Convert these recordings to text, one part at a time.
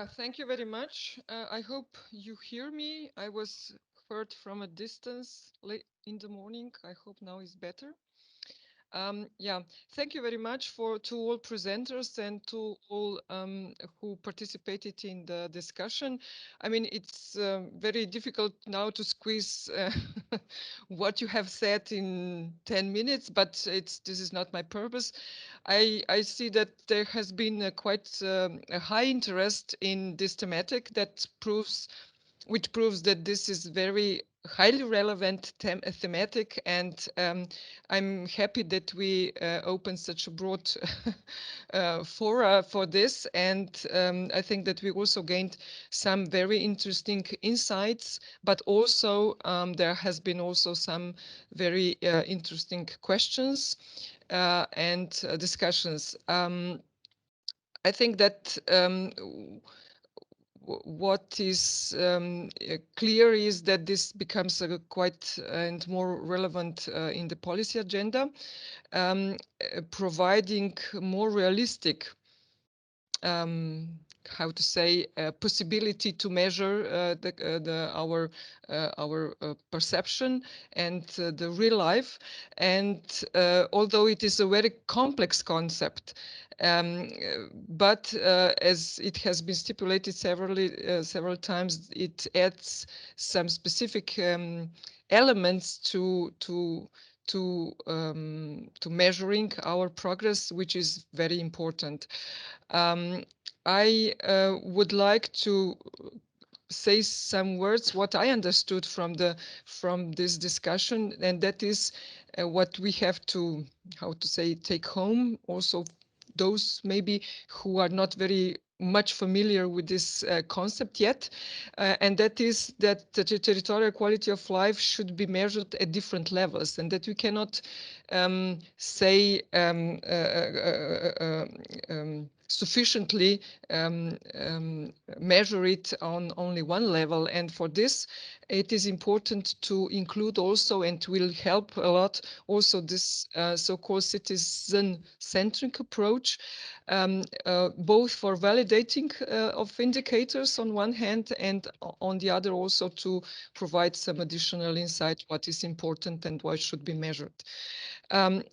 Thank you very much. I hope you hear me. I was heard from a distance late in the morning. I hope now is better. Yeah, thank you very much to all presenters and to all who participated in the discussion. I mean, it's very difficult now to squeeze what you have said in 10 minutes, but this is not my purpose. I see that there has been quite a high interest in this thematic which proves that this is very highly relevant thematic, and I'm happy that we opened such a broad fora for this, and I think that we also gained some very interesting insights, but also there has been also some very interesting questions and discussions. I think that what is clear is that this becomes quite and more relevant in the policy agenda, providing more realistic um, how to say possibility to measure our perception and the real life, and although it is a very complex concept, but as it has been stipulated several times, it adds some specific elements to measuring our progress, which is very important. um, I would like to say some words what I understood from this discussion, and that is what we have to, how to say, take home also, those maybe who are not very much familiar with this concept yet, and that is that the territorial quality of life should be measured at different levels, and that we cannot say sufficiently measure it on only one level. And for this, it is important to include also, and will help a lot, also this so-called citizen-centric approach, both for validating of indicators on one hand, and on the other also to provide some additional insight what is important and what should be measured. Um,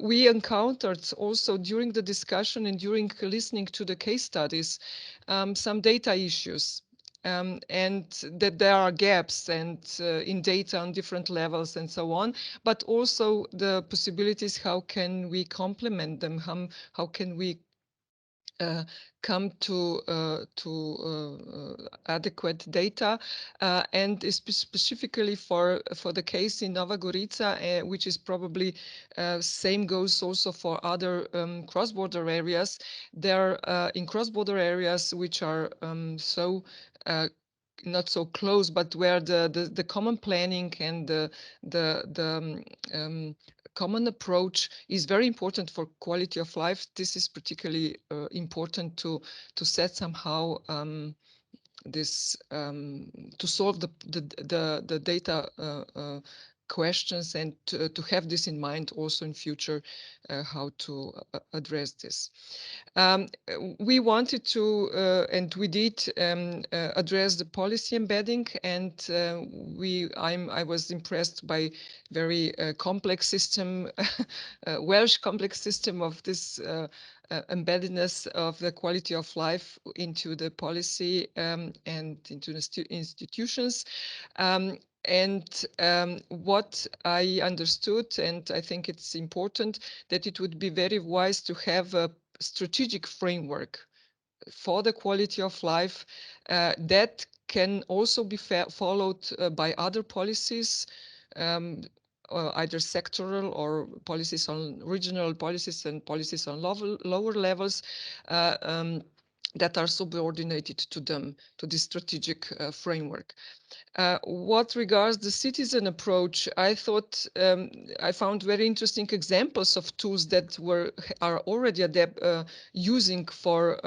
we encountered also during the discussion and during listening to the case studies some data issues, and that there are gaps and in data on different levels and so on, but also the possibilities, how can we complement them, how can we uh, come to adequate data, and specifically for the case in Nova Gorica, which is probably same goes also for other cross-border areas. There in cross-border areas which are uh, not so close, but where the common planning and the common approach is very important for quality of life. This is particularly important to set somehow this to solve the data questions, and to have this in mind also in future, how to address this. We wanted to, and we did address the policy embedding, and I was impressed by very complex system, Welsh complex system of this embeddedness of the quality of life into the policy and into the institutions. Um, and what I understood, and I think it's important, that it would be very wise to have a strategic framework for the quality of life that can also be followed by other policies, um, either sectoral or policies on regional policies and policies on lower levels, uh, um, that are subordinated to them, to this strategic framework. What regards the citizen approach, I thought I found very interesting examples of tools that are already using for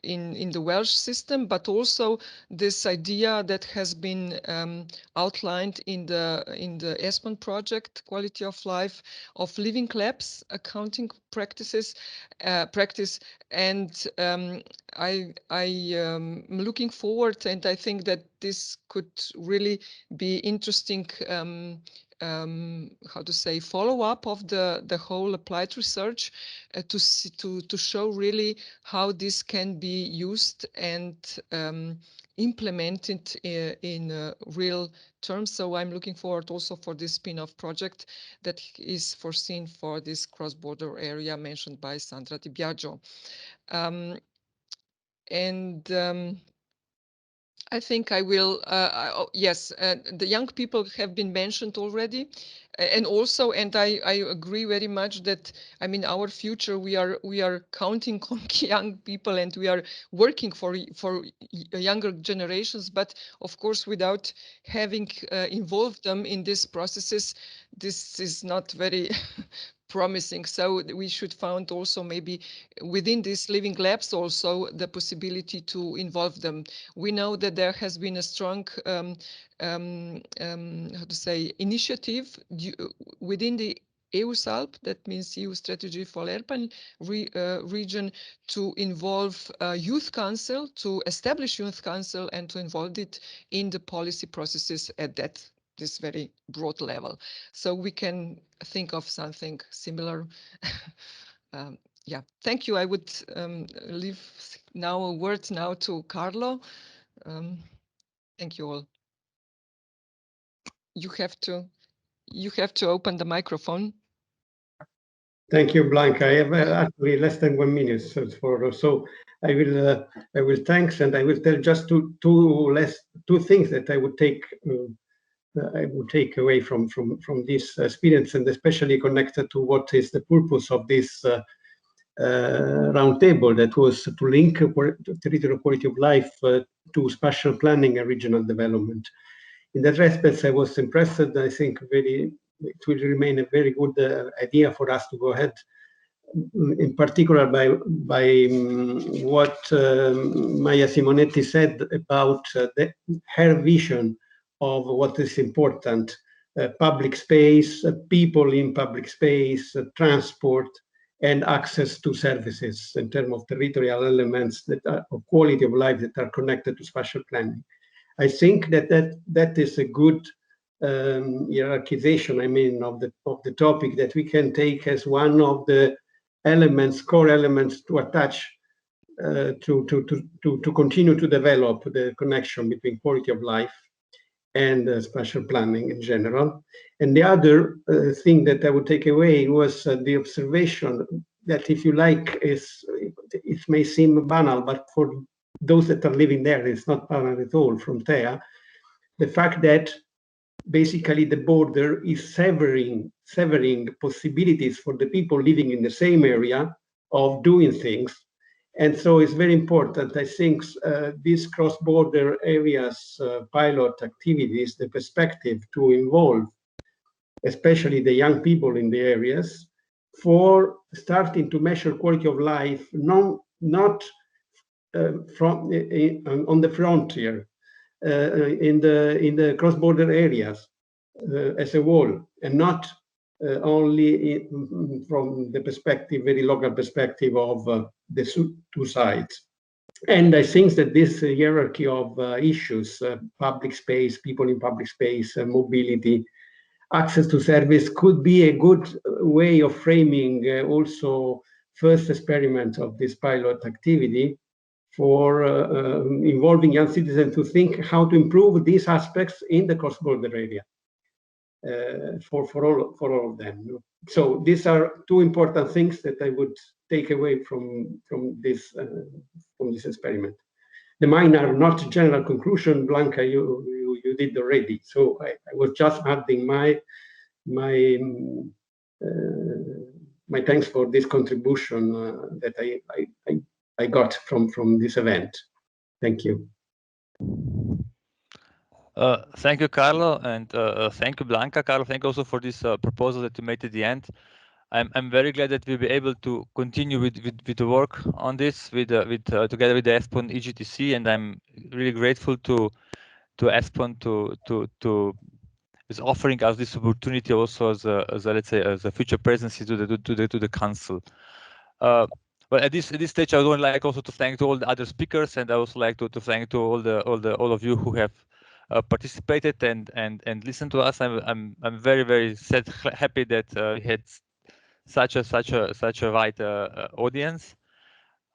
in the Welsh system, but also this idea that has been outlined in the ESPON project, Quality of Life, of living labs accounting practice, and I'm looking forward, and I think that this could really be interesting. How to say, follow up of the whole applied research to show really how this can be used and implemented in real terms. So I'm looking forward also for this spin-off project that is foreseen for this cross-border area mentioned by Sandra Di Biagio. I think I will. Yes, the young people have been mentioned already, and I agree very much that, I mean, our future, we are counting on young people, and we are working for younger generations. But of course, without having involved them in these processes, this is not very promising. So we should find also maybe within these living labs also the possibility to involve them. We know that there has been a strong how to say, initiative within the EUSALP, that means EU Strategy for Alpine region, to involve Youth Council, to establish Youth Council, and to involve it in the policy processes at this very broad level. So we can think of something similar. Yeah, thank you. I would leave now a word now to Carlo. Thank you all. You have to open the microphone. Thank you, Blanca. I have actually less than 1 minute, so I will thanks, and I will tell just two things that I would take away from this experience, and especially connected to what is the purpose of this roundtable, that was to link territorial quality of life to spatial planning and regional development. In that respect, I was impressed. I think it will remain a very good idea for us to go ahead, in particular by what Maya Simonetti said about her vision of what is important: public space, people in public space, transport, and access to services in terms of territorial elements that are of quality of life that are connected to spatial planning. I think that is a good hierarchization, I mean, of the topic that we can take as one of the core elements to attach to continue to develop the connection between quality of life and spatial planning in general. And the other thing that I would take away was the observation that, if you like, it may seem banal, but for those that are living there, it's not banal at all, from TEA, the fact that basically the border is severing possibilities for the people living in the same area of doing things. And so it's very important, I think, these cross-border areas pilot activities, the perspective to involve especially the young people in the areas, for starting to measure quality of life, not on the frontier, in the cross-border areas as a whole, and not only from the perspective, very local perspective of the two sides. And I think that this hierarchy of issues, public space, people in public space, mobility, access to service, could be a good way of framing also first experiment of this pilot activity for involving young citizens to think how to improve these aspects in the cross-border area for all of them. So these are two important things that I would take away from this experiment. The mine are not general conclusion, Blanca, you did already. So I was just adding my thanks for this contribution that I got from this event. Thank you. Thank you, Carlo, and thank you, Blanca. Carlo, thank you also for this proposal that you made at the end. I'm very glad that we'll be able to continue with the work on this together with the ESPON EGTC, and I'm really grateful to ESPON to is offering us this opportunity also as a let's say as a future presidency to the council. Well, at this stage, I would like also to thank to all the other speakers, and I also like to thank to all of you who have participated and listened to us. I'm very happy that we had such a wide audience.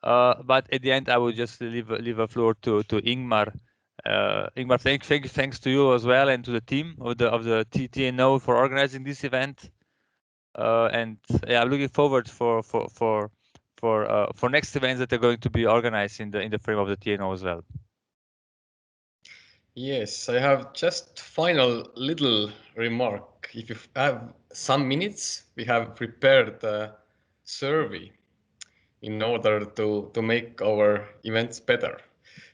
But at the end, I will just leave a floor to Ingmar. Ingmar, thanks to you as well and to the team of the TNO for organizing this event. And yeah, I'm looking forward for next events that are going to be organized in the frame of the TNO as well. Yes, I have just final little remark. If you have some minutes, we have prepared a survey in order to make our events better.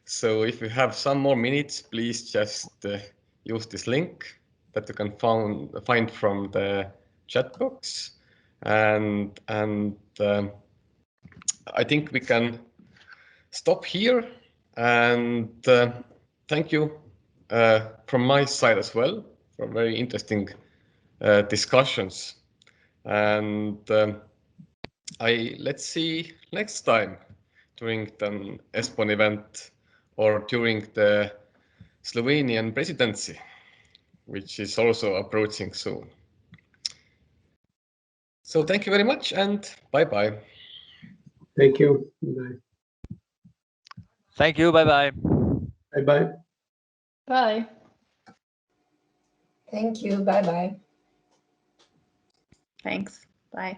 So if you have some more minutes, please just use this link that you can find from the chat box. And I think we can stop here. And thank you from my side as well for very interesting discussions. And let's see next time during the ESPON event or during the Slovenian presidency, which is also approaching soon. So thank you very much and bye-bye. Thank you. Bye. Thank you. Bye-bye. Bye-bye. Bye. Thank you. Bye-bye. Thanks. Bye.